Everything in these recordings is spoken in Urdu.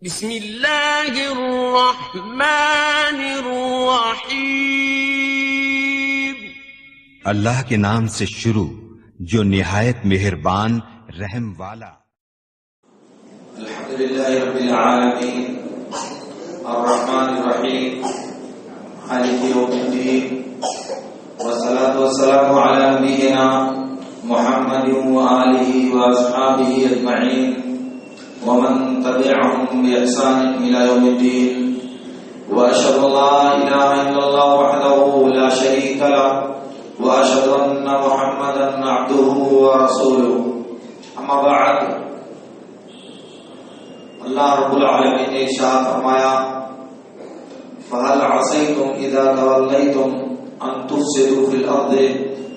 بسم اللہ الرحمن الرحیم. اللہ کے نام سے شروع جو نہایت مہربان رحم والا. الحمدللہ رب العالمین الرحمن الرحیم مالک یوم الدین والصلاة والسلام علی نبینا محمد وآلہ واصحابہ اجمعین ومن تبعهم بإحسان إلى يوم الدين وأشهد أن لا إله إلا الله وحده لا شريك له وأشهد أن محمدا عبده ورسوله. أما بعد، اللہ رب العالمین نے ارشاد فرمایا فَهَلْ عَصَيْتُمْ إِذَا تَوَلَّيْتُمْ أَن تُفْسِدُوا فِي الْأَرْضِ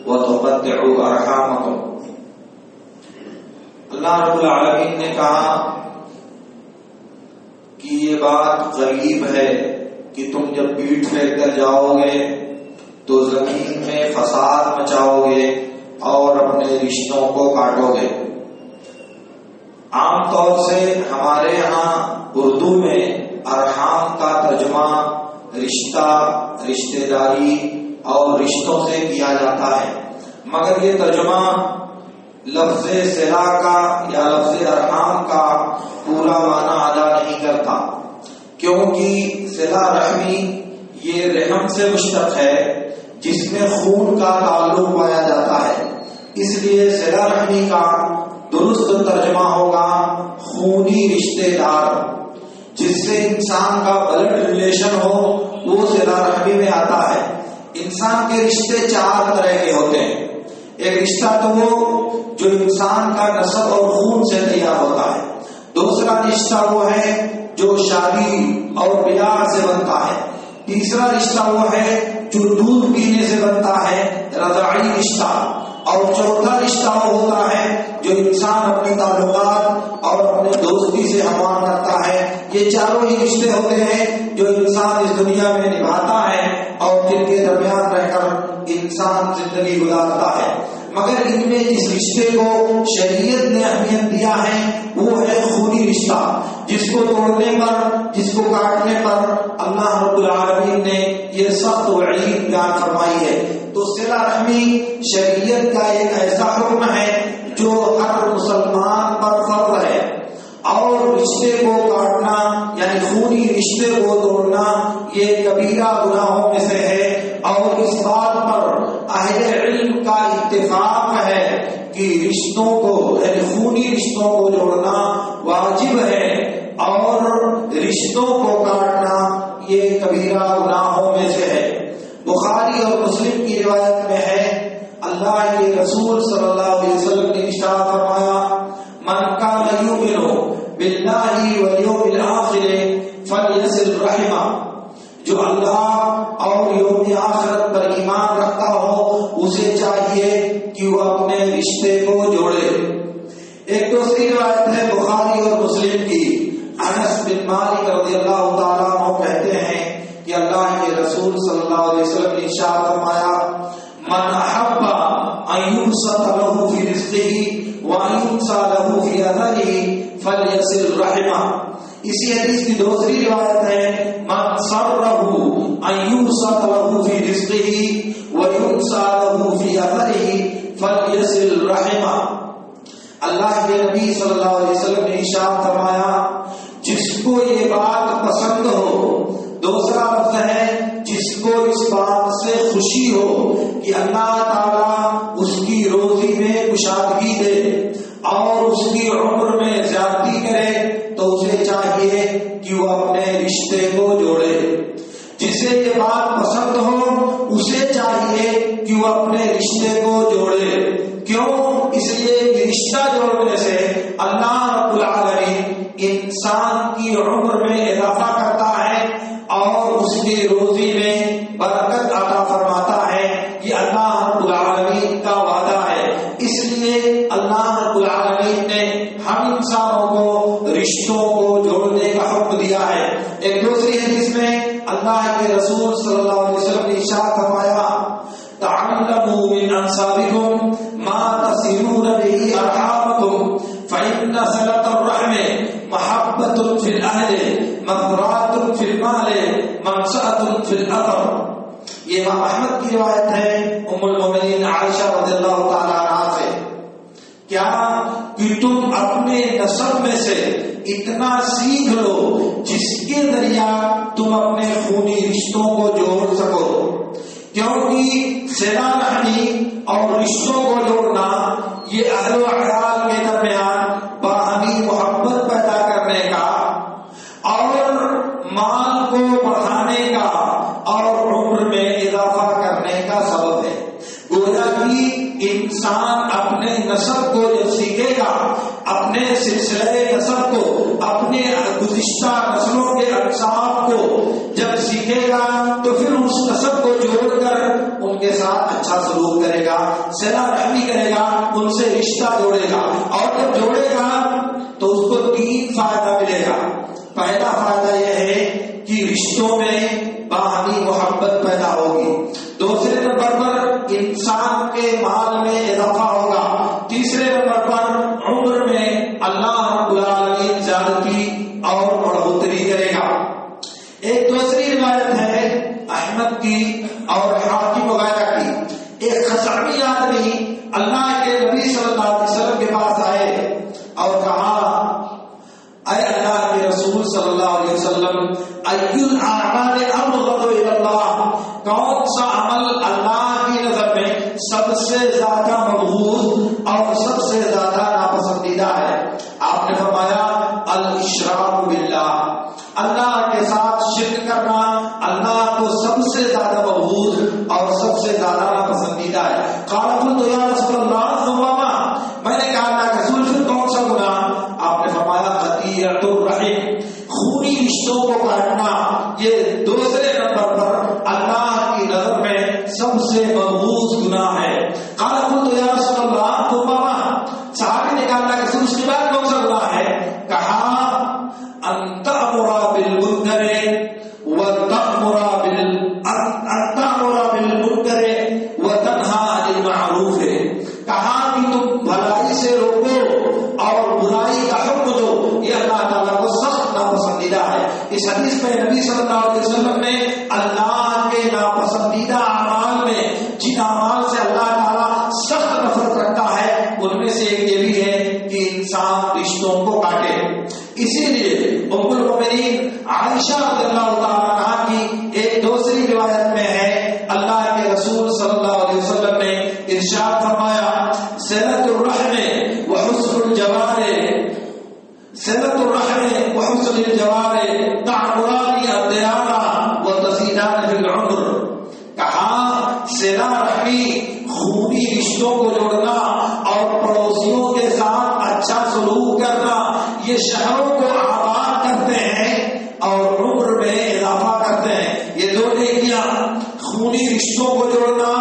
وَتُقَطِّعُوا أَرْحَامَكُمْ. اللہ رب العالمین نے کہا کہ یہ بات غریب ہے کہ تم جب پیٹھ پھیر کر جاؤ گے تو زمین میں فساد مچاؤ گے اور اپنے رشتوں کو کاٹو گے. عام طور سے ہمارے ہاں اردو میں ارحام کا ترجمہ رشتہ، رشتہ داری اور رشتوں سے کیا جاتا ہے، مگر یہ ترجمہ لفظ صلہ کا یا لفظ ارحام کا پورا معنی ادا نہیں کرتا، کیونکہ صلہ رحمی یہ رحم سے مشتق ہے جس میں خون کا تعلق پایا جاتا ہے. اس لیے صلہ رحمی کا درست ترجمہ ہوگا خونی رشتے دار، جس سے انسان کا بلڈ ریلیشن ہو، وہ صلہ رحمی میں آتا ہے. انسان کے رشتے چار طرح کے ہوتے ہیں. ایک رشتہ تو وہ جو انسان کا نسب اور خون سے تیار ہوتا ہے. دوسرا رشتہ وہ ہے جو شادی اور بیاہ سے بنتا ہے. تیسرا رشتہ وہ ہے جو دودھ پینے سے بنتا ہے، رضاعی رشتہ. اور چوتھا رشتہ وہ ہوتا ہے جو انسان اپنے تعلقات اور اپنے دوستی سے ہموار کرتا ہے. یہ چاروں ہی رشتے ہوتے ہیں جو انسان اس دنیا میں نبھاتا ہے اور جن کے درمیان رہ کر انسان زندگی گزارتا ہے. مگر ان میں جس رشتے کو شریعت نے اہمیت دیا ہے وہ ہے خونی رشتہ، جس کو توڑنے پر، جس کو کاٹنے پر اللہ رب العالمین نے یہ سخت وعید بیان فرمائی ہے. تو صلہ رحمی شریعت کا ایک ایسا حکم ہے جو ہر مسلمان پر فرض ہے، اور رشتے کو کاٹنا یعنی خونی رشتے کو توڑنا یہ کبیرہ گناہوں میں سے ہے. اور اس بات پر اہل علم کا اتفاق ہے کہ رشتوں کو یعنی خونی رشتوں کو جوڑنا واجب ہے اور رشتوں کو کاٹنا یہ کبیرہ گناہوں میں سے ہے. بخاری اور مسلم کی روایت میں ہے، اللہ کے رسول صلی اللہ علیہ وسلم نے ارشاد فرمایا من کان یؤمن باللہ والیوم الآخر فلیصل رحمہ. جو اللہ اور یوم آخرت پر ایمان رکھتا ہو اسے چاہیے کہ وہ اپنے رشتے کو جوڑے. ایک دوسری روایت ہے بخاری اور مسلم کی، انس بن مالک رضی اللہ تعالیٰ عنہ کہتے ہیں کہ اللہ کے رسول صلی اللہ علیہ وسلم نے ارشاد فرمایا من احب ان یبسط له فی رزقه وان ينسى له فی اثره فلیصل رحمہ. اسی حدیث کی دوسری روایت ہے من سرہ ان یبسط له فی رزقه وینسى له فی اثره فلیصل رحمہ. اللہ کے نبی صلی اللہ علیہ وسلم نے ارشاد فرمایا جس کو یہ بات پسند ہو، دوسرا لفظ ہے جس کو اس بات سے خوشی ہو کہ اللہ تعالیٰ اس کی روزی میں کشادگی دے اور اس کی عمر میں زیادتی کرے، تو اسے چاہیے کہ وہ اپنے رشتے کو جوڑے. جسے یہ بات پسند ہو اسے چاہیے کہ وہ اپنے رشتے کو جوڑے. کیوں؟ اس لیے کہ رشتہ جوڑنے سے اللہ رب العالمین انسان کی عمر میں اضافہ کرتا ہے اور اس کی روزی میں برکت عطا فرماتا ہے. یہ اللہ رب العالمین کا وعدہ ہے. اس لیے اللہ رب العالمین نے ہم انسانوں کو رشتوں کو جوڑنے کا حکم دیا ہے. ایک دوسری حدیث میں اللہ کے رسول صلی اللہ علیہ وسلم نے ارشاد فرمایا تعلموا من انسابکم ما تصلون به ارحامکم فإن صلة الرحم محبة في الأهل روایت ہے ام المومنین عائشہ رضی اللہ تعالیٰ عنہا سے، کیا کہ تم اپنے نسب میں سے اتنا سیکھ لو جس کے ذریعہ تم اپنے خونی رشتوں کو جوڑ سکو، کیونکہ صلہ رحمی اور رشتوں کو جوڑنا یہ اہل و عیال کے درمیان باہمی محبت پیدا کرنے کا اور مال کو بڑھانے کا اور عمر میں اضافہ کرنے کا سبب ہے۔ گویا کہ انسان اپنے نسب کو جب سیکھے گا، اپنے سلسلے نسب کو، اپنے گزشتہ نسلوں کے انساب کو جب سیکھے گا تو پھر اس نسب کو جوڑ کر ان کے ساتھ اچھا سلوک کرے گا، صلہ رحمی کرے گا، ان سے رشتہ جوڑے گا، اور جب جوڑے گا تو اس کو 3 فائدہ ملے گا۔ پہلا فائدہ یہ ہے کہ رشتوں میں باہمی محبت پیدا ہوگی، دوسرے نمبر پر انسان کے مال میں اضافہ ہوگا، تیسرے نمبر پر عمر میں اللہ رب العالمین زیادتی اور بڑھوتری کرے گا۔ ایک دوسری روایت ہے احمد کی اور حاکم وغیرہ کی، ایک خزامی آدمی اللہ کے نبی صلی اللہ علیہ وسلم کے پاس آئے اور کہا، اے اللہ کے رسول صلی اللہ علیہ وسلم، ای الاعمال ابغض الی اللہ، کون سا عمل اللہ کی نظر میں سب سے زیادہ مبغوض اور سب سے زیادہ ناپسندیدہ ہے؟ آپ نے فرمایا الاشراک باللہ، اللہ کے ساتھ شرک کرنا اللہ کو سب سے زیادہ مبغوض اور سب سے زیادہ ناپسندیدہ ہے۔ قال قلت یا رسول اللہ ثم ما، میں نے کہا اللہ کے رسول پھر کون سا گناہ؟ آپ نے فرمایا قطیعۃ الرحم، خونی رشتوں کو کاٹنا، یہ دوسرے نمبر پر اللہ کی نظر میں سب سے مبغوض گناہ ہے۔ قال قلت یا رسول اللہ ثم ما، صحابی نے کہا اللہ کے رسول اس کے بعد کون سا گناہ ہے؟ کہا ان تأمر بالمنکر وتنہی عن المعروف، کہا کہ تم بھلائی سے روکو اور برائی کا حکم دو، یہ اللہ تعالیٰ کو سخت ناپسندیدہ ہے۔ اس حدیث میں نبی صلی اللہ علیہ وسلم نے اللہ کے ناپسندیدہ اعمال میں جن اعمال سے اللہ تعالیٰ سخت نفرت کرتا ہے ان میں سے ایک یہ بھی ہے کہ انسان رشتوں کو کاٹے۔ اسی لیے ام المومنین عائشہ رضی اللہ تعالیٰ عنہا کی ایک دوسری روایت میں ہے، اللہ کے رسول صلی اللہ علیہ وسلم نے ارشاد فرمایا، صلۃ الرحم وحسن الجوار، صلۃ الرحم وحسن الجوار تعمران الدیار وتزیدان فی العمر، کہا صلہ رحمی، خونی رشتوں کو جوڑنا اور پڑوسیوں کے ساتھ اچھا سلوک کرنا، یہ شہروں کو آباد کرتے ہیں اور عمر میں اضافہ کرتے ہیں۔ یہ دو نیکیاں، خونی رشتوں کو جوڑنا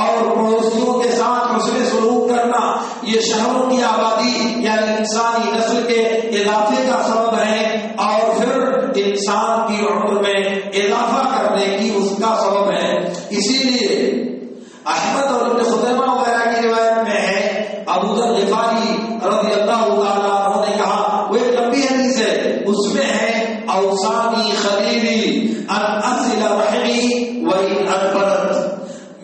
اور پڑوسیوں کے ساتھ حسن سلوک کرنا، یہ شہروں کی آبادی یعنی انسانی نسل کے اضافے کا سبب ہے اور پھر انسان کی عمر میں اضافہ کرنے کی اس کا سبب ہے۔ اسی لیے احمد اور ابن خزیمہ وغیرہ کی روایت میں ہے، ابو ذر غفاری رضی اللہ تعالیٰ عنہ نے کہا، وہ ایک لمبی حدیث ہے، اس میں ہے اوصانی خلیلی ان اصل رحمی وان ادبرت،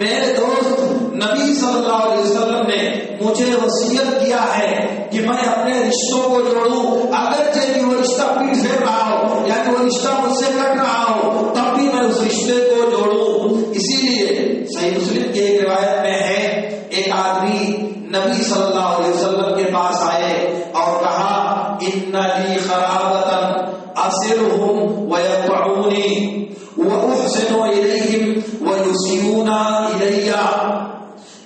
میرے دوست نبی صلی اللہ علیہ وسلم نے مجھے وصیت کیا ہے کہ میں اپنے رشتوں کو جوڑوں، اگرچہ کہ وہ رشتہ پیٹ پھیر رہا ہو، یعنی وہ رشتہ مجھ سے کٹ رہا ہو، تب بھی میں اس رشتے کو جوڑوں۔ اسی لیے صحیح مسلم کی ایک روایت میں ہے، ایک آدمی نبی صلی اللہ علیہ وسلم کے پاس آئے اور کہا، ان لی خرابۃ اصلهم ويطعنوني واحسن اليهم ويسيئون الي،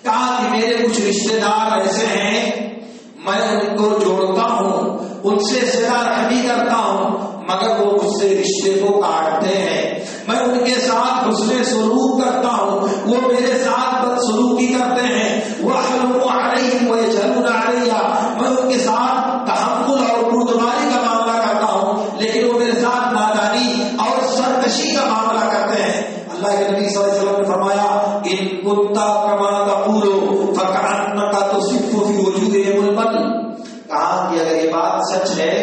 کہا کہ میرے کچھ رشتے دار ایسے ہیں، میں ان کو جوڑتا ہوں، ان سے صلہ رحمی کرتا ہوں، مگر وہ مجھ سے رشتے کو کاٹتے ہیں، میں ان کے ساتھ حسن سلوک کرتا ہوں، وہ میرے ساتھ بدسلوکی کرتے ہیں، وَأَحْلُمُ عَلَيْهِمْ وَيَجْهَلُونَ عَلَيَّ، میں ان کے ساتھ تحمل اور بردباری کا معاملہ کرتا ہوں لیکن وہ میرے ساتھ نادانی اور سرکشی کا معاملہ کرتے ہیں۔ اللہ کے نبی صلی اللہ علیہ وسلم نے فرمایا، ان كنت كما تقول فكأنك تصف في وجوههم المل، کہا کہ اگر یہ بات سچ ہے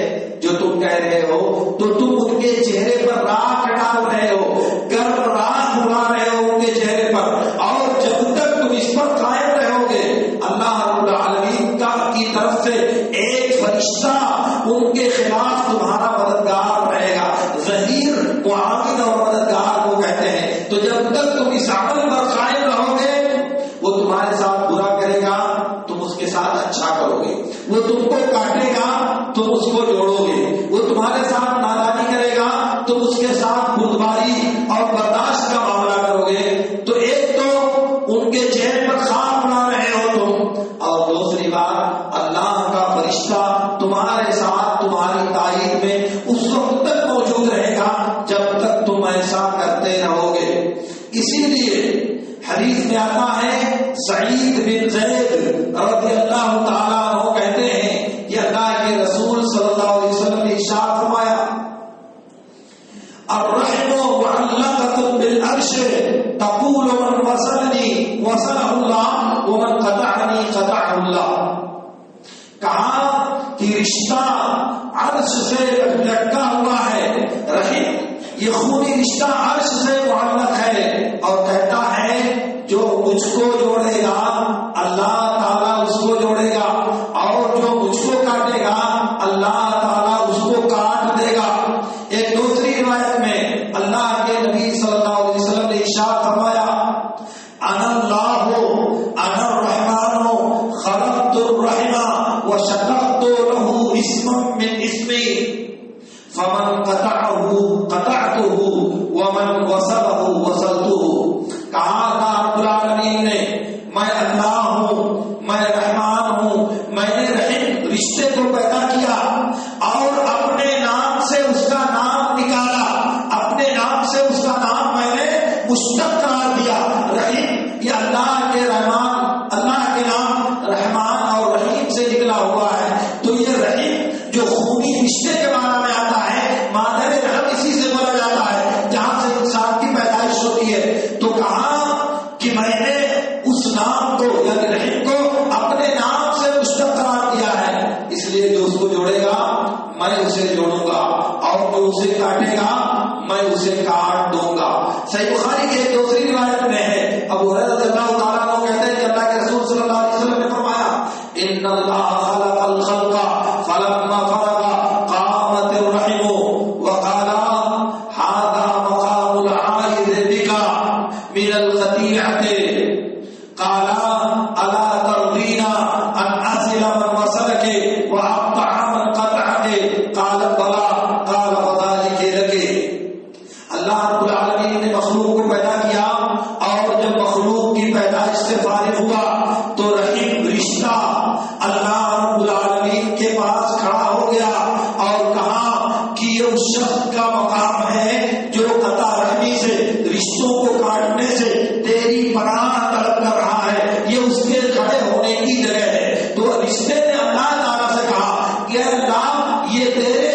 جو تم کہہ رہے ہو تو تم ان کے چہرے پر راکھ ڈال رہے ہو، گرم راکھ اڑا رہے ہو ان کے چہرے پر، اور فرشتہ ان کے خلاف تمہارا مددگار رہے گا. ظہیر معاون اور مددگار کو کہتے ہیں. تو جب تک تم اس عمل پر قائم رہو گے وہ تمہارے ساتھ برا کرے گا تم اس کے ساتھ اچھا کرو گے. وہ تم کو کاٹے گا تم اس کو جوڑو گے. وہ تمہارے ساتھ نادانی کرے گا تم اس کے ساتھ بردباری اور برداشت کا معاملہ کرو گے. تو ایک تو ان کے چہرے پر خاک بنا رہے ہو تم، اور دوسری بات اللہ کا فرشتہ تمہارے ساتھ تمہاری تائید میں اس وقت تک موجود رہے گا جب تک تم ایسا کرتے رہو گے. اسی لیے حدیث میں آتا ہے سعید بن زید رضی اللہ تعالیٰ عنہ کہتے ہیں کہ اللہ کے رسول صلی اللہ علیہ وسلم نے ارشاد فرمایا الرحم معلقۃ بالعرش تقول من وصلنی وصلہ اللہ ومن قطعنی قطعہ اللہ. کہا کہ رشتہ عرش سے لٹکا ہوا ہے. رحم یہ خونی رشتہ عرش سے معلق ہے اور کہتا ہے جو مجھ کو جوڑے گا اللہ تعالیٰ اس کو جوڑے گا اور جو مجھ کو کاٹے گا اللہ تعالیٰ اس کو کاٹ دے گا. ایک دوسری روایت میں اللہ کے نبی صلی اللہ علیہ وسلم نے ارشاد فرمایا انا اللہ انا الرحمن خلقت الرحم وشققت له اسما من اسمی فمن قطعه قطعته ومن وصله وصلته. کہا رب العالمین نے میں اللہ ہوں میں رحمان ہوں میں نے رحم رشتے کو پیدا کیا اور اپنے نام سے اس کا نام نکالا اپنے نام سے اس کا نام میں نے مشتق قرار دیا. رحیم یہ اللہ کے رحمان اللہ کے نام رحمان اور رحیم سے نکلا ہوا ہے. تو یہ رحیم جو خونی رشتے کے معنی میں آتا ہے مادر رحم اسی سے بولا جاتا ہے جہاں سے انسان کی پیدائش ہوتی ہے. تو کہا کہ میں نے اس نام کو یعنی رحیم کو اپنے نام سے مشتق قرار دیا ہے. اس لیے جو اس کو جوڑے گا میں اسے جوڑوں گا اور جو اسے کاٹے گا میں اسے کاٹ دوں گا. صحیح بخاری کی ایک دوسری روایت میں ہے ابو ہریرہ رضی اللہ تعالیٰ عنہ کہتے ہیں کہ اللہ کے رسول صلی اللہ علیہ وسلم نے فرمایا ان اللہ خلق الخلق فلما فرغ قامت الرحم وقال هذا مقام العائد بك من القطيعة قال الا ترضين ان اصل من وصلك واقطع من قطعك قال بلى قال فذلك لك. اللہ رب العالمین نے مخلوق کو پیدا کیا اور جب مخلوق کی پیدائش سے فارغ ہوا تو رحیم رشتہ اللہ رب العالمین کے پاس کھڑا ہو گیا اور کہا کہ یہ اس شخص کا مقام ہے جو قطع رحمی سے رشتوں کو کاٹنے سے تیری پناہ طلب کر رہا ہے. یہ اس کے کھڑے ہونے کی جگہ ہے. تو رشتے نے اللہ تعالیٰ سے کہا کہ اللہ یہ تیرے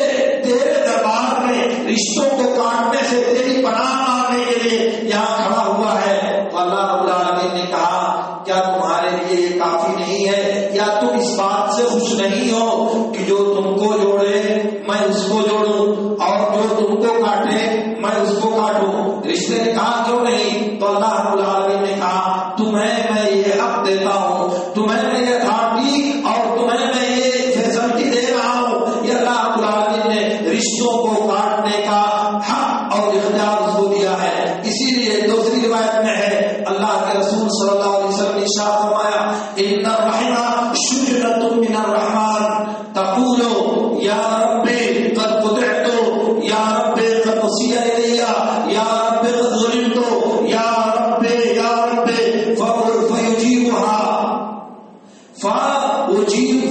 دربار میں رشتوں کو کاٹنے سے تیری پناہ مانگنے کے لیے یہاں کھڑا ہوا ہے. تو اللہ رب العالمین نے کہا کیا تمہارے لیے یہ کافی نہیں ہے یا تم اس بات سے خوش نہیں ہو کہ جو تم کو جوڑے میں اس کو جوڑوں اور جو تم کو کاٹے میں اس کو کاٹوں. رشتے نے کہا کیوں نہیں. تو اللہ رب العالمین نے کہا تمہیں میں یہ حق دیتا ہوں تمہیں میں یہ اتھارٹی اور تمہیں میں یہ فیسلٹی دے رہا ہوں. یہ اللہ رب العالمین نے رشتوں کو کاٹنے کا حق اور اختیار اس کو دیا ہے. اسی لیے دوسری روایت میں ہے اللہ کے رسول صلی اللہ علیہ وسلم نے ارشاد فرمایا ان الرحم شجرۃ من الرحمن تقول یا رب قد قطعت یا رب قد وصی الی یا رب قد ظلمت یا رب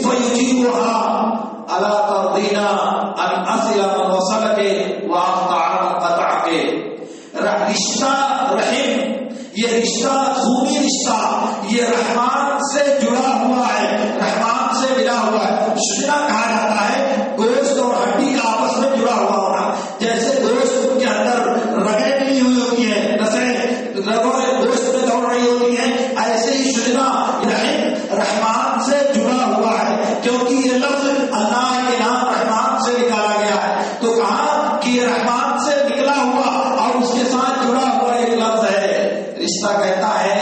فیجیبها الا ترضین ان اصل من وصلک واقطع من قطعک. رشتہ رحم یہ رشتہ خونی رشتہ یہ رحمان سے جڑا ہوا ہے رحمان سے ملا ہوا ہے. شجرہ کہا جاتا ہے گوشت اور ہڈی کا آپس میں جڑا ہوا ہونا. جیسے گوشت کے اندر رگیں ملی ہوئی ہوتی ہیں نسیں رگوں گوشت میں دوڑ رہی ہوتی ہیں ایسے ہی شجرہ رحمان سے جڑا ہوا ہے کیونکہ یہ لفظ اللہ کے نام رحمان سے نکالا گیا ہے. تو کہا کہ یہ رحمان سے نکلا ہوا اور اس کے ساتھ جڑا ہوا ایک لفظ ہے. رشتہ کہتا ہے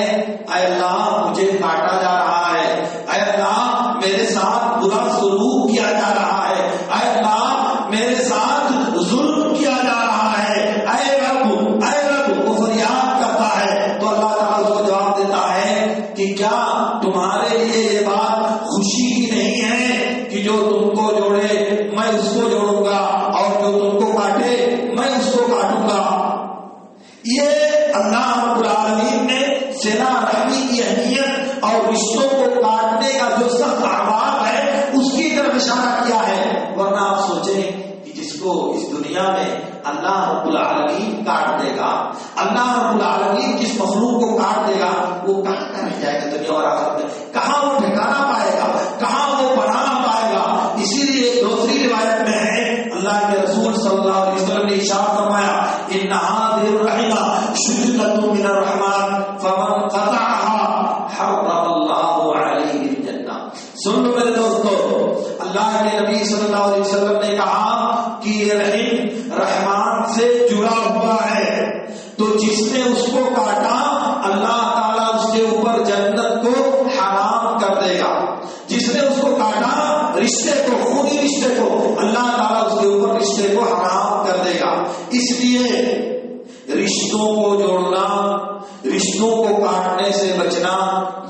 اے اللہ مجھے کاٹا جا رہا ہے اے اللہ میرے ساتھ برا سلوک کیا جا رہا میں اس کو جوڑوں گا، اور جو تم کو کاٹے میں اس کو کاٹوں گا۔ یہ اللہ رب العالمین نے صلہ رحمی کی اہمیت اور رشتوں کو کاٹنے کا جو سخت عذاب ہے اس کی طرف اشارہ کیا ہے۔ ورنہ آپ سوچیں کہ جس کو اس دنیا میں اللہ رب العالمین کاٹ دے گا، اللہ رب العالمین جس مخلوق کو کاٹ دے گا، وہ کہاں رہ جائے گا دنیا اور آخرت میں؟ کہاں وہ ٹھکانہ پائے گا؟ کہاں وہ پناہ پائے گا؟ اسی لیے دوسری روایت میں ہے اللہ کے رسول صلی اللہ علیہ وسلم نے ارشاد فرمایا ان هذه الرحمة شجرة من الرحمن فمن قطعها حرم الله عليه الجنة۔ سن لو میرے دوستو، اللہ کے نبی صلی اللہ علیہ وسلم نے کہا کہ یہ رحم رحمان سے جڑا ہوا ہے، تو جس نے اس کو کاٹا اللہ تعالیٰ اس کے اوپر جنت کو حرام کر دے گا۔ جس نے اس کو کاٹا رشتے کو، خونی رشتے کو، اللہ تعالیٰ اس کے اوپر رشتے کو حرام کر دے گا۔ اس لیے رشتوں کو جوڑنا، رشتوں کو کاٹنے سے بچنا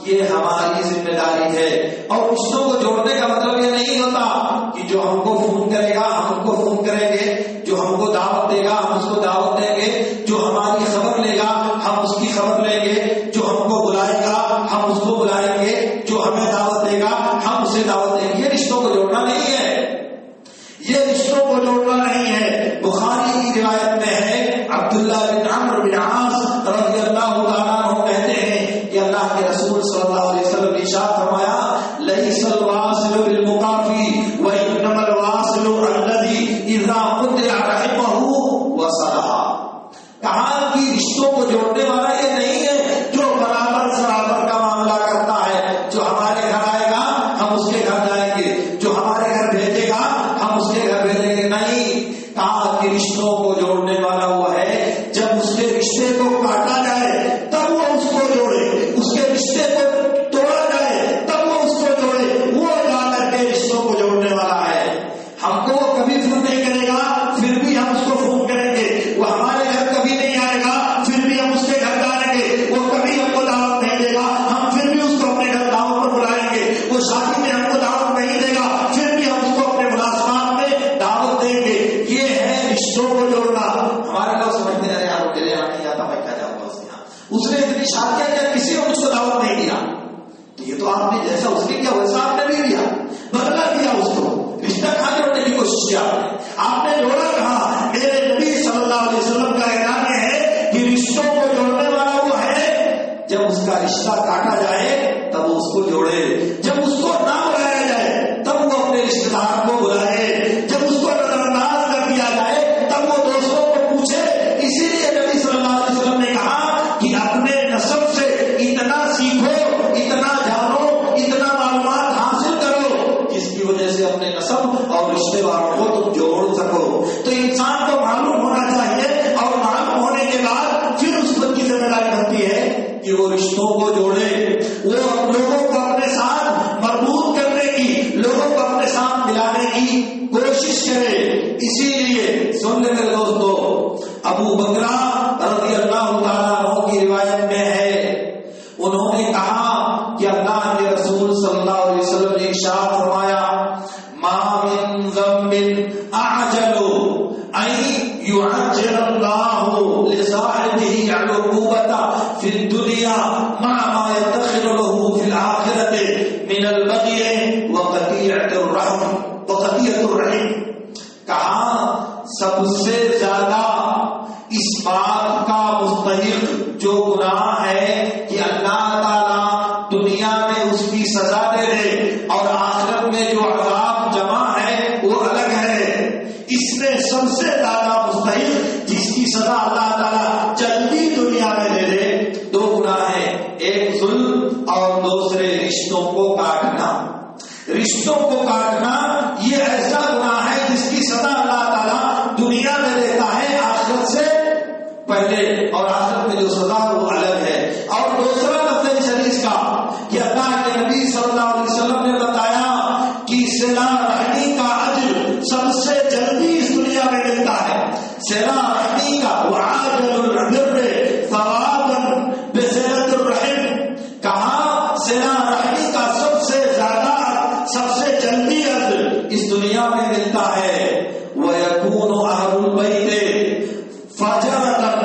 یہ ہماری ذمہ داری ہے۔ اور رشتوں کو جوڑنے کا مطلب یہ نہیں ہوتا کہ جو ہم کو فون کرے گا ہم ان کو فون کریں گے، جو ہم کو دعوت دے گا ہم اس کو دعوت دیں گے، جو ہماری خبر لے گا ہم اس کی خبر لیں گے، جو ہم کو بلائے گا ہم اس کو بلائیں گے، جو ہمیں دعوت دے گا ہم اسے دعوت دیں گے۔ یہ رشتوں کو جوڑنا نہیں ہے، یہ رشتوں کو جوڑنا نہیں ہے۔ بخاری کی روایت میں ہے عبداللہ بن عمرو بن عاص رضی اللہ تعالیٰ عنہ کہتے ہیں کہ اللہ کے رسول صلی اللہ علیہ وسلم نے ارشاد فرمایا لیس الواصل بالمقافی وانما الواصل الذی اذا قطع رحمه وصلها۔ کہا کہ رشتوں کو جوڑنے والا یہ نہیں ہے جو برابر سرابر کا معاملہ کرتا ہے، جو ہمارے گھر آئے گا ہم اس کے گھر جائیں گے، جو ہمارے گھر بھیجے گا ہم اس کے گھر بھیجیں گے، نہیں۔ کہا کہ رشتوں کو جوڑنے والا وہ ہے جب اس کے رشتے کو کاٹا جائے تب وہ اس کو جوڑے، اس کے رشتے کو توڑا جائے تب وہ اس کو جوڑے، وہ جا کر کے رشتوں کو جوڑنے والا ہے۔ ہم کو وہ کبھی فون نہیں کرے گا پھر بھی ہم اس کو فون کریں گے، وہ ہمارے گھر کبھی نہیں آئے گا پھر بھی ہم اس کے گھر جائیں گے، وہ کبھی ہم کو دعوت نہیں دے گا ہم پھر بھی اس کو اپنے گھر دعوت پر بلائیں گے، وہ شادی میں ہم کو دعوت نہیں دے گا پھر بھی ہم اس کو اپنے ملازمات میں دعوت دیں گے۔ یہ ہے رشتوں کو جوڑنا۔ ہمارے لوگ سمجھتے ہیں یار میرے یہاں نہیں آتا میں کیا جاؤں گا اس کے یہاں، اس نے اتنی شادیاں کیا کسی نے مجھ کو دعوت نہیں دیا، تو یہ تو آپ نے جیسا اس نے کیا ویسا آپ نے بھی دیا، بدلا دیا اس کو، رشتہ کہاں جوڑنے کی کوشش کیا آپ نے جوڑا کہاں؟ میرے نبی صلی اللہ علیہ وسلم کا اعلان ہے کہ رشتوں کو جوڑنے والا وہ ہے جب اس کا رشتہ کاٹا جائے تب وہ اس کو جوڑے، جب اس کو نہ بلایا جائے تب وہ اپنے رشتے دار کو بلائے، جب اس کو نظر انداز کر دیا جائے تب وہ دوستوں کو پوچھے۔ اسی لیے نبی صلی اللہ علیہ وسلم نے کہا کہ اپنے نسب سے اتنا سیکھو، اتنا جانو، اتنا معلومات حاصل کرو جس کی وجہ سے اپنے نسب اور رشتے داروں کو تم جوڑ سکو۔ تو انسان کو معلوم ہونا چاہیے، اور معلوم ہونے کے بعد پھر اس پر کی ذمہ داری بنتی ہے کہ وہ رشتوں کو جوڑے، وہ لوگوں کو اپنے ساتھ مربوط کرنے کی، لوگوں کو اپنے ساتھ ملانے کی کوشش کرے۔ اسی لیے سن لے میرے دوستو، ابو بکرہ رضی اللہ تعالیٰ عنہ کی روایت میں ہے انہوں نے کہا کہ اللہ کے رسول صلی اللہ علیہ وسلم نے ارشاد فرمایا ما من ذنب اعجل ان يعجل الله لصاحبه العقوبة في الدنيا مع ما يدخر له في الآخرة من البغي وقطيعة الرحم۔ کہا سب سے زیادہ اس بات کا مستحق جو گناہ ہے کہ اللہ تعالیٰ دنیا میں اس کی سزا دے دے اور آخرت میں جو عذاب جمع ہے وہ الگ ہے۔ اس میں سب سے زیادہ مستحق جس کی سزا اللہ تعالیٰ جلدی دنیا میں دے دے دو گناہ ہیں، ایک ظلم اور دوسرے رشتوں کو کاٹنا۔ رشتوں کو کاٹنا یہ ایسا گناہ ہے جس کی سزا اللہ تعالیٰ دنیا میں دیتا ہے آخرت سے پہلے، اور آخرت میں جو سزا وہ الگ ہے۔ اور دوسرا لفظ اس حدیث کا کہ اللہ کے نبی صلی اللہ علیہ وسلم نے بتایا کہ صلہ رحمی کا اجر سب سے جلدی اس دنیا میں ملتا ہے۔ صلہ رحمی کا وعاجل البر ثوابا بصلۃ الرحم، کہا صلہ رحمی کا سب سے زیادہ سب سے جلدی اجر اس دنیا میں ملتا ہے۔ ہے وَيَكُونُ أَهْلُ الْبَيْتِ فَجَرَةً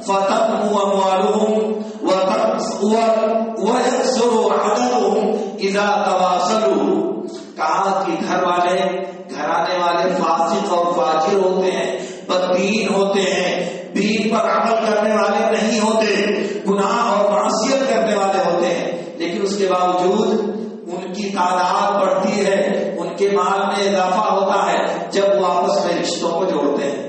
فَتَنْمُو أَمْوَالُهُمْ وَيَكْثُرُ عَدَدُهُمْ إِذَا تَوَاصَلُوا. کہا کہ گھرانے والے فاسق اور فاجر ہوتے ہیں، بددین ہوتے ہیں، دین پر عمل کرنے والے نہیں ہوتے، گناہ اور معصیت کرنے والے ہوتے ہیں، لیکن اس کے باوجود ان کی تعداد بڑھتی ہے، ان کے مال میں اضافہ ہوتا ہے جب وہ آپس میں رشتوں کو جوڑتے ہیں.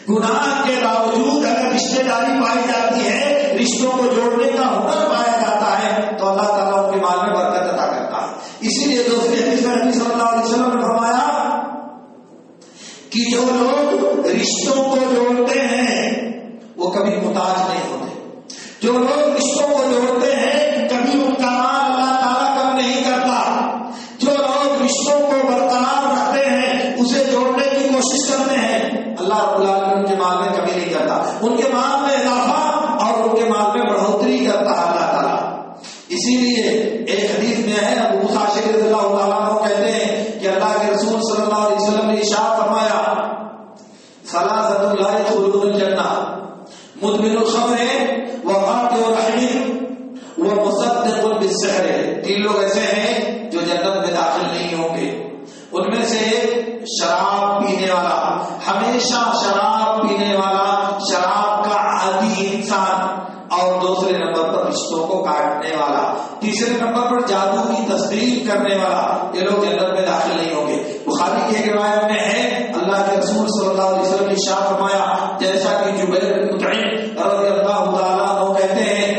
گناہ کے باوجود اگر رشتے داری پائی جاتی ہے، رشتوں کو جوڑنے کا ہنر پایا جاتا ہے، تو اللہ تعالیٰ ان کے مال میں برکت عطا کرتا ہے. اسی لیے دوسری حدیث میں نبی صلی اللہ علیہ وسلم نے فرمایا کہ جو لوگ رشتوں کو جوڑتے ہیں وہ کبھی محتاج نہیں ہوتے. جو لوگ رشتوں کو جوڑتے ہیں کبھی ان کا مال اللہ تعالیٰ کم نہیں کرتا. جو لوگ رشتوں کو برقرار رکھتے ہیں، اسے جوڑنے کی کوشش کرتے ہیں، اللہ رب العالمین ان کے مال میں کمی نہیں کرتا، ان کے مال میں اضافہ اور ان کے مال میں بڑھوتری کرتا ہے اللہ تعالیٰ. اسی لیے ایک حدیث میں ہے، ابو موسیٰ اشعری رضی اللہ تعالیٰ عنہ کہتے ہیں کہ اللہ کے رسول صلی اللہ علیہ وسلم نے ارشاد فرمایا ثلاثۃ لا يدخلون الجنہ مدمن الخمر وقاطع الرحم ومصدق بالسحر. 3 لوگ ایسے ہیں جو جنت میں داخل نہیں ہوں گے. ان میں سے شراب پینے والا، ہمیشہ شراب پینے والا، شراب کا عادی انسان، اور دوسرے نمبر پر رشتوں کو کاٹنے والا، تیسرے نمبر پر جادو کی تصدیق کرنے والا، یہ لوگ جنت میں داخل نہیں ہوں گے. بخاری کی ایک روایت میں ہے اللہ کے رسول صلی اللہ علیہ وسلم نے ارشاد فرمایا جیسا کہ جبیر بن مطعم رضی اللہ تعالیٰ عنہ کہتے ہیں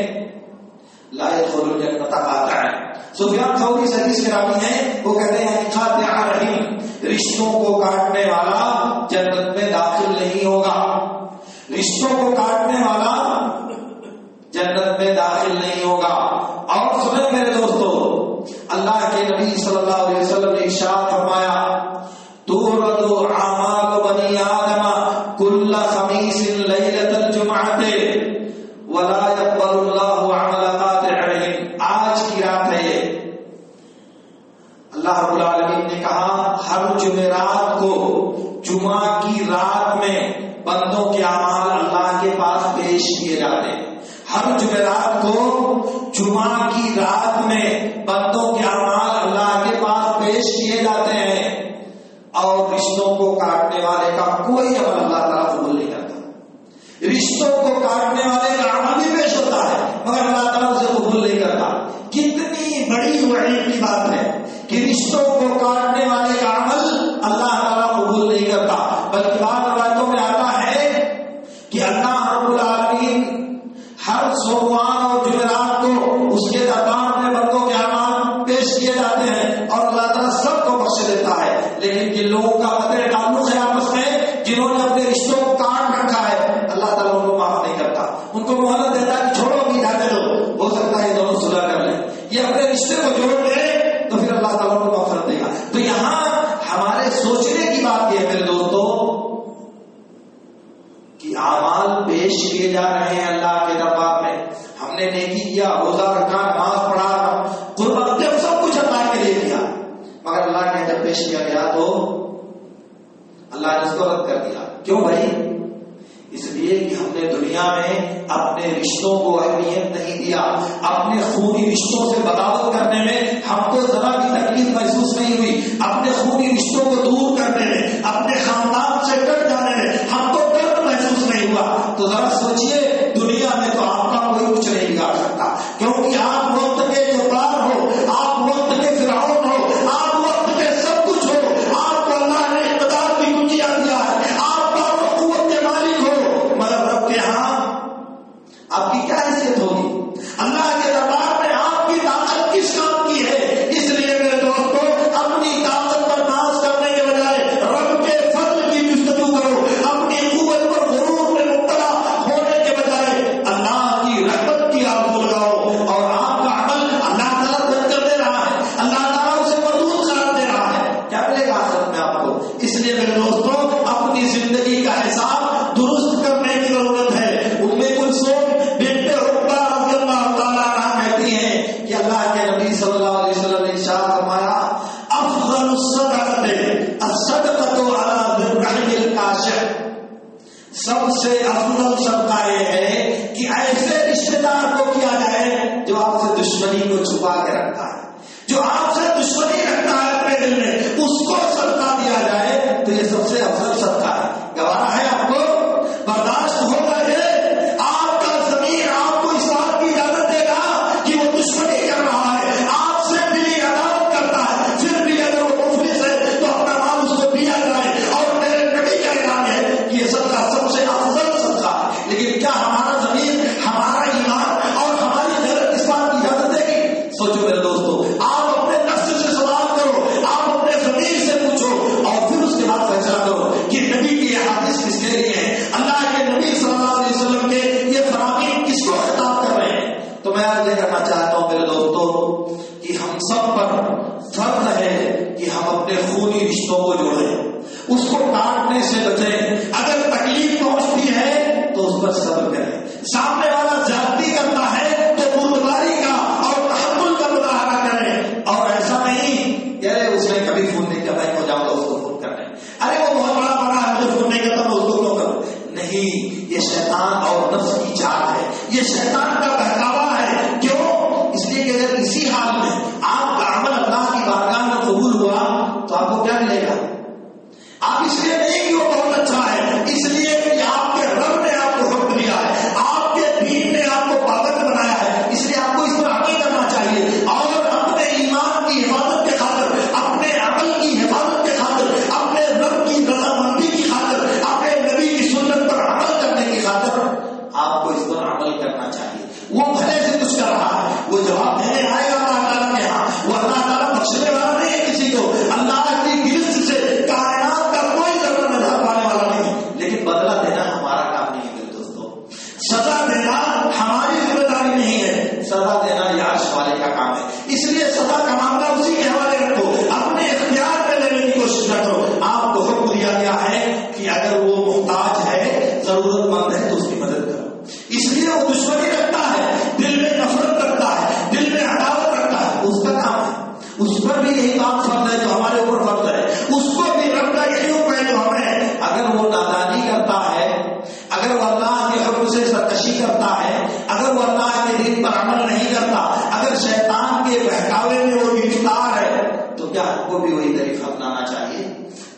لا يدخل الجنة قاطع. سفیان ثوری اس حدیث کے راوی ہیں، وہ کہتے ہیں قاطع رحم، رشتوں کو کاٹنے والا جنت میں داخل نہیں ہوگا. رشتوں کو کاٹنے والا جنت میں داخل نہیں ہوگا. اور سنیں میرے دوستو، اللہ کے نبی صلی اللہ علیہ وسلم نے ارشاد فرمایا تورد اعمال بنی آدم کل خمیس لیلۃ الجمعۃ ولا يقبل اللہ عمل قاطع رحم. آج کی رات ہے یہ، اللہ رب العالمین نے کہا ہر جمعرات کو، جمعہ کی رات میں بندوں کے اعمال اللہ کے پاس پیش کیے جاتے ہیں. ہر جمعرات کو، جمعہ کی رات میں بندوں کے اعمال اللہ کے پاس پیش کیے جاتے ہیں، اور رشتوں کو کاٹنے والے کا کوئی عمل اللہ تعالیٰ قبول نہیں کرتا. رشتوں کو کاٹنے والے کا عمل بھی پیش ہوتا ہے مگر اللہ تعالیٰ اسے قبول نہیں کرتا. کتنی بڑی وعید کی بات ہے کہ رشتوں کو کاٹنے والے کا عمل اللہ تعالیٰ قبول نہیں کرتا. بلکہ بعض روایتوں میں آتا ہے کہ اللہ رب العالمین ہر سوموار اور جمعرات کو اس کے دربار میں بندوں کے اعمال پیش کیے جاتے ہیں اور اللہ تعالیٰ سب کو بخش دیتا ہے. لیکن جن لوگوں کا قطع تعلق ہے آپس میں، جنہوں نے اپنے رشتوں کو کاٹ رکھا ہے، اللہ تعالیٰ ان کو معاف نہیں کرتا، ان کو مہلت دیتا ہے کہ چھوڑو بھی جاتے دو، ہو سکتا ہے دونوں صلح کر لیں. یہ اپنے رشتے کو جوڑ لے تو پھر اللہ تعالیٰ کو معاف دے گا. تو یہاں ہمارے سوچنے کی بات یہ ہے میرے دوستوں کہ اعمال پیش کیے جا رہے ہیں اللہ کے دربار میں. ہم نے نیکی کیا، روزہ رکھا، نماز پڑھا، قربان جب سب کچھ اللہ کے لیے کیا، مگر اللہ نے جب پیش کیا گیا تو اللہ نے اس کو رد کر دیا. کیوں بھائی؟ اس لیے کہ ہم نے دنیا میں اپنے رشتوں کو اہمیت نہیں دیا. اپنے خونی رشتوں سے بغاوت کرنے میں ہم کو ذرا بھی تکلیف محسوس نہیں ہوئی. اپنے خونی رشتوں کو دور کرنے میں، اپنے خاندان سے کٹ جانے میں ہم کو درد محسوس نہیں ہوا. تو ذرا سوچئے، دنیا میں تو آپ کا کوئی کچھ نہیں بگاڑ سکتا، کیونکہ آپ وقت کے جبار ہو، آپ وقت کے فرعون ہو، آپ وقت کے سب کچھ ہو. آپ کو اللہ نے اقتدار کی کنجیاں دیا ہے، آپ قوت کے مالک ہو، مگر رب کے ہاں آپ کی کیا حیثیت ہوگی؟ اللہ کے دربار میں آپ کی طاقت کس کام کی ہے؟ اس لیے میرے دوستوں، اپنی طاقت پر ناز کرنے کے بجائے رب کے فضل کی جستجو کرو. اپنی قوت پر غرور میں مبتلا ہونے کے بجائے اللہ کی رحمت کی آرزو لگاؤ. اور آپ کا عمل اللہ تعالیٰ رد کر دے رہا ہے، اللہ تعالیٰ اسے مردود قرار دے رہا ہے. کیا ملے گا آخرت میں آپ کو؟ اس لیے میرے دوستوں، اپنی زندگی کا حساب درست کرنے کی ضرورت ہے. ام کلثوم بنت عقبہ رضی اللہ تعالیٰ عنہ کہتی ہیں کہ اللہ کے نبی صلی اللہ علیہ وسلم نے ارشاد فرمایا افضل الصدقۃ الصدقۃ علی سب سے افضل صدقہ یہ ہے کہ ایسے رشتے دار کو کیا جائے جو آپ سے دشمنی کو چھپا کے رکھتا ہے، جو آپ سے دشمنی رکھتا ہے اپنے دل میں، اس کو صدقہ دیا جائے تو یہ سب سے افضل صدقہ ہے۔ گوارا ہے آپ کو؟ برداشت ہوگا یہ؟ آپ کا ضمیر آپ کو اس بات کی اجازت دے گا کہ وہ دشمنی کر رہا ہے، آپ سے دلی عداوت کرتا ہے، پھر بھی اگر وہ مفلس ہے تو اپنا مال اس کو دیا جائے، اور میرے نبی کا اعلان ہے کہ یہ صدقہ سب سے افضل صدقہ ہے۔ لیکن کیا ہمارا ضمیر، ہمارا ایمان اور ہماری غیرت اس بات کی اجازت دے گی؟ سوچو میرے دوستو، آپ اپنے نفس سے سوال کرو، آپ اپنے ضمیر سے پوچھو، اور پھر اس کے بعد فیصلہ کرو کہ نبی کی احادیث کس کے لیے ہیں، اللہ کے نبی صلی اللہ علیہ وسلم کے یہ فرامین کس کو خطاب کر رہے ہیں۔ تو میں آج یہ کہنا چاہتا ہوں میرے دوستو کہ ہم سب پر فرض ہے کہ ہم اپنے خونی رشتوں کو جوڑیں، اس کو کاٹنے سے بچیں، اگر تکلیف پہنچتی ہے تو اس پر صبر کریں، سامنے والا زیادتی کرتا ہے تو بردباری کا اور تحمل کا مظاہرہ کریں، اور ایسا نہیں کہ ارے اس نے کبھی فون نہیں کیا، میں ہو جاؤں گا اس کو فون کرنے، ارے وہ بہت بڑا بڑا ہے مجھے فون نہیں کرتا میں اس کو کیوں کروں؟ نہیں، یہ شیطان اور نفس کی چال ہے، یہ شیطان کا بہکاوا ہے۔ کیوں؟ اس لیے کہ اگر اسی حال میں آپ کا عمل اللہ کی بارگاہ میں قبول ہوا تو آپ کو کیا ملے گا؟ آپ اس لیے نہیں کہ وہ بہت اچھا ہے، اس لیے کہ آپ کے رب نے آپ کو حکم دیا ہے، آپ کے دین نے آپ کو پابند بنایا ہے، اس لیے آپ کو اس پر عمل کرنا چاہیے، اور اپنے ایمان کی حفاظت کے خاطر، اپنے عمل کی حفاظت کے خاطر، اپنے رب کی رضامندی کی خاطر، اپنے نبی کی سنت پر عمل کرنے کی خاطر آپ کو اس پر عمل کرنا چاہیے۔ وہ بھلے سے کچھ کر رہا ہے، وہ جواب دینے آئے گا اللہ تعالیٰ کے ہاں، وہ اللہ تعالیٰ بخشنے والا نہیں ہے کسی کو، اللہ کی گرفت سے کائنات کا کوئی ذرہ نجات پانے والا نہیں، لیکن بدلہ دینا ہمارا کام نہیں ہے میرے دوستوں، سزا دینا ہماری ذمہ داری نہیں ہے، سزا دینا یہ عرش والے کا کام ہے، اس لیے سزا کا معاملہ اسی کے حوالے رکھو، اپنے اختیار میں لینے کی کوشش نہ کرو۔ آپ کو حکم دیا گیا ہے کہ اگر وہ محتاج ہے، ضرورت مند ہے تو اس کی مدد کرو، اس لیے وہ دشمنی رکھتا ہے، دل میں نفرت رکھتا ہے، دل میں عداوت رکھتا ہے، اس کا کام ہے، اس پر بھی یہی بات فرض ہے جو ہمارے اوپر فرض ہے، اس کو بھی رب کا یہی حکم ہے جو ہمیں، اگر وہ نادانی کرتا ہے، اگر وہ اللہ کے حکم سے سرکشی کرتا ہے، اگر وہ اللہ کے دین پر عمل نہیں کرتا، اگر شیطان کے بہکاوے میں وہ گرفتار ہے، تو کیا ہم کو بھی وہی طریقہ اپنانا چاہیے؟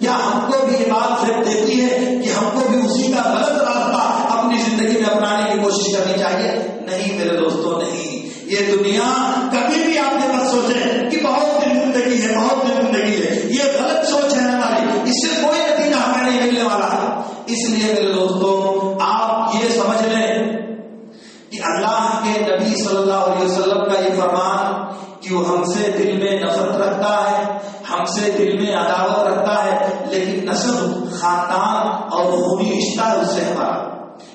کیا ہم کو بھی یہ بات فکر دیتی ہے کہ ہم کو بھی اسی کا غلط راستہ اپنی زندگی میں اپنانے کی کوشش کرنی چاہیے؟ نہیں میرے دوستوں، نہیں، یہ دنیا کبھی بھی آپ نے مت سوچیں کہ بہت دن زندگی ہے، بہت دن زندگی ہے، یہ غلط سوچ ہے ہماری، اس سے کوئی نتیجہ ہمیں نہیں ملنے والا ہے۔ اس لیے میرے دوستوں آپ یہ سمجھ لیں کہ اللہ کے نبی صلی اللہ علیہ وسلم کا یہ فرمان کہ وہ ہم سے دل میں نفرت رکھتا ہے، ہم سے دل میں عداوت رکھتا ہے، لیکن نسب، خاندان اور خونی رشتہ ہے اس سے ہمارا،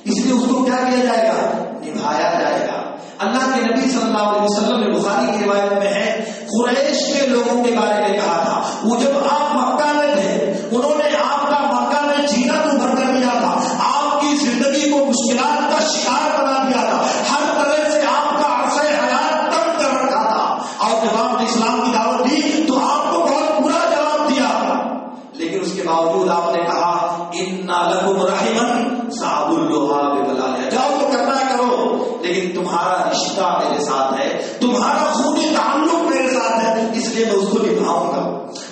اس لیے اس کو کیا کیا جائے گا؟ نبھایا جائے گا۔ اللہ کے نبی صلی اللہ علیہ وسلم نے بخاری کی روایت میں ہے، قریش کے لوگوں کے بارے میں کہا تھا، وہ جب آپ مکہ میں تھے انہوں نے آپ کا مکہ میں جینا تو بھر کر دیا تھا، آپ کی زندگی کو مشکلات کا شکار بنا دیا تھا، ہر طرح سے آپ کا عرصہ حیات تنگ کر رکھا تھا، اور جب آپ نے اسلام کی دعوت دی تو آپ کو بہت برا جواب دیا، لیکن اس کے باوجود آپ نے کہا اِنَّ لَكُمْ رَحِمًا سَأَبُلُّهَا بِبَلَالِهَا، جاؤ تو کرنا کرو، لیکن تمہارا رشتہ میرے ساتھ ہے، تمہارا خونی تعلق میرے ساتھ ہے، اس لیے میں اس کو نبھاؤں گا۔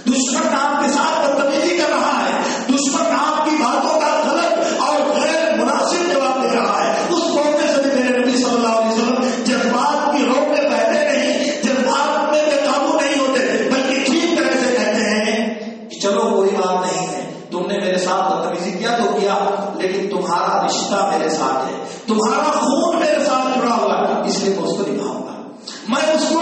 دشمن آپ کے ساتھ بدتمیزی کر رہا ہے، دشمن آپ کی باتوں کا غلط اور غیر مناسب جواب دے رہا ہے، اس موقع سے بھی میرے نبی صلی اللہ علیہ وسلم جذبات کی روک میں بہتے نہیں، جذبات میں بے قابو نہیں ہوتے، بلکہ ٹھیک طرح سے کہتے ہیں کہ چلو کوئی بات نہیں ہے، تم نے میرے ساتھ بدتمیزی کیا تو کیا، لیکن تمہارا رشتہ میرے ساتھ ہے، تمہارا خون میرے ساتھ جڑا ہوا ہے، اس لیے میں اس کو نبھاؤں گا، میں اس کو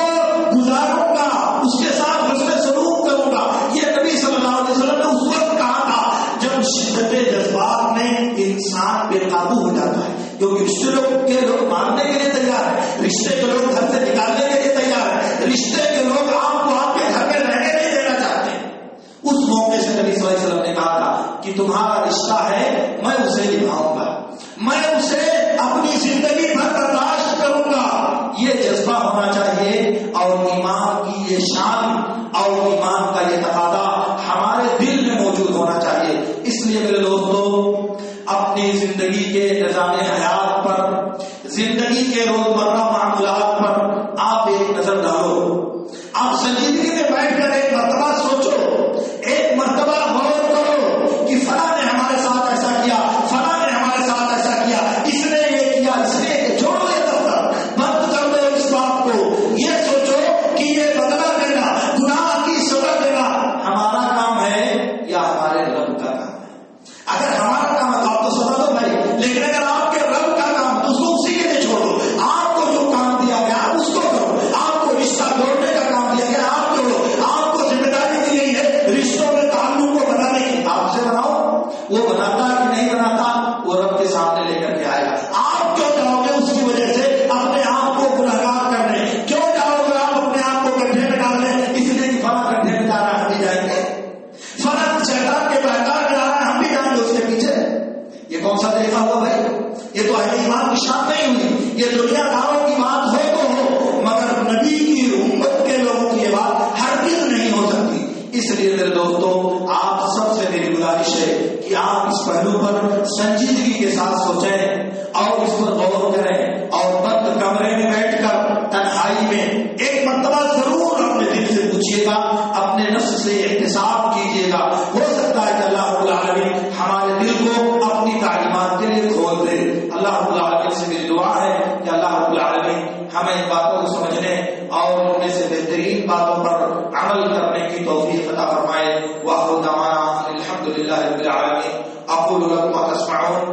گزاروں گا، اس کے ساتھ حسن سلوک کروں گا۔ یہ نبی صلی اللہ علیہ وسلم نے اس وقت کہا تھا جب شدت جذبات میں انسان بے قابو ہو جاتا ہے، کیونکہ رشتے کے لوگ ماننے کے لیے تیار ہے، رشتے کے لوگ گھر سے نکالنے کے لیے تیار ہے، رشتے کے لوگ آپ کو آپ کے گھر میں رہنے نہیں دینا چاہتے۔ اس موقع سے نبی صلی اللہ علیہ وسلم نے کہا تھا کہ تمہارا رشتہ ہے، میں اسے نبھاؤں گا، میں اسے اپنی زندگی بھر برداشت کروں گا۔ یہ جذبہ ہونا چاہیے، اور ایمان کی یہ شان اور ایمان کا یہ تقاضا ہمارے دل میں موجود ہونا چاہیے۔ اس لیے میرے دوستو اپنی اپنی زندگی کے نظام حیات پر، زندگی کے روزمرہ معاملات پر آپ ایک نظر ڈالو. آپ سنجیدگی میں بیٹھ کر ایک مرتبہ سوچو، ایک مرتبہ غور کرو کہ فلاں نے ہمارے ساتھ ایسا کیا، فلاں نے ہمارے ساتھ ایسا کیا، اس نے یہ کیا، اس نے یہ. چھوڑو یہ دفتر، بند کر دو اس بات کو. یہ سوچو کہ یہ بدلہ دینا، گناہ کی سزا دینا ہمارا کام ہے یا ہمارے رب کا کام ہے. اگر ہمارا کام ہے تو آپ تو سزا دو بھائی، لیکن اگر آپ کے رب کا کام تو اس کو اسی کے لیے چھوڑو. آپ کو جو کام دیا گیا آپ اس کو کرو. آپ کو رشتہ جوڑنے کا کام دیا گیا آپ جوڑو. آپ کو ذمہ داری دی گئی ہے رشتوں میں تعلق کو بنانے کی، آپ سے بناؤ. وہ بناتا کہ نہیں بناتا وہ رب کے سامنے لے کر کے آئے گا. آپ کیوں جاؤ گے اس کی وجہ سے اپنے آپ کو گنہگار کرنے؟ کیوں جاؤ گے آپ اپنے آپ کو گڈھے میں ڈالنے؟ اس لیے کہ فلاں گڈھے میں جا رہا ہے ہم بھی جائیں گے، فلاں شیطان کے بہکار میں جا رہا ہے ہم بھی جائیں گے اس کے پیچھے. یہ کون سا طریقہ ہوا بھائی؟ یہ تو اہل ایمان کی شان نہیں ہوئی. یہ دنیا داروں کی بات ہو تو ہو، مگر نبی کی امت کے لوگوں کی یہ بات ہرگز نہیں ہو سکتی. اس لیے میرے دوستوں، آپ سب سے میری گزارش ہے کہ آپ اس پہلو پر سنجیدگی کے ساتھ سوچیں اور اس پر غور کریں، اور بند کمرے میں بیٹھ کر تنہائی میں ایک مرتبہ ضرور اپنے دل سے پوچھیے گا، اپنے نفس سے احتساب کیجیے گا. ہو سکتا ہے کہ اللہ رب العالمین ہمارے دل کو اپنی تعلیمات کے لیے کھول دے. اللہ رب العالمین سے میری دعا ہے کہ اللہ رب العالمین ہمیں ان باتوں کو سمجھنے اور ان میں سے بہترین باتوں پر عمل کرنے کی توفیق عطا فرمائے. وآخر دعوانا الحمد للہ رب العالمین. اقول لكم ما تسمعون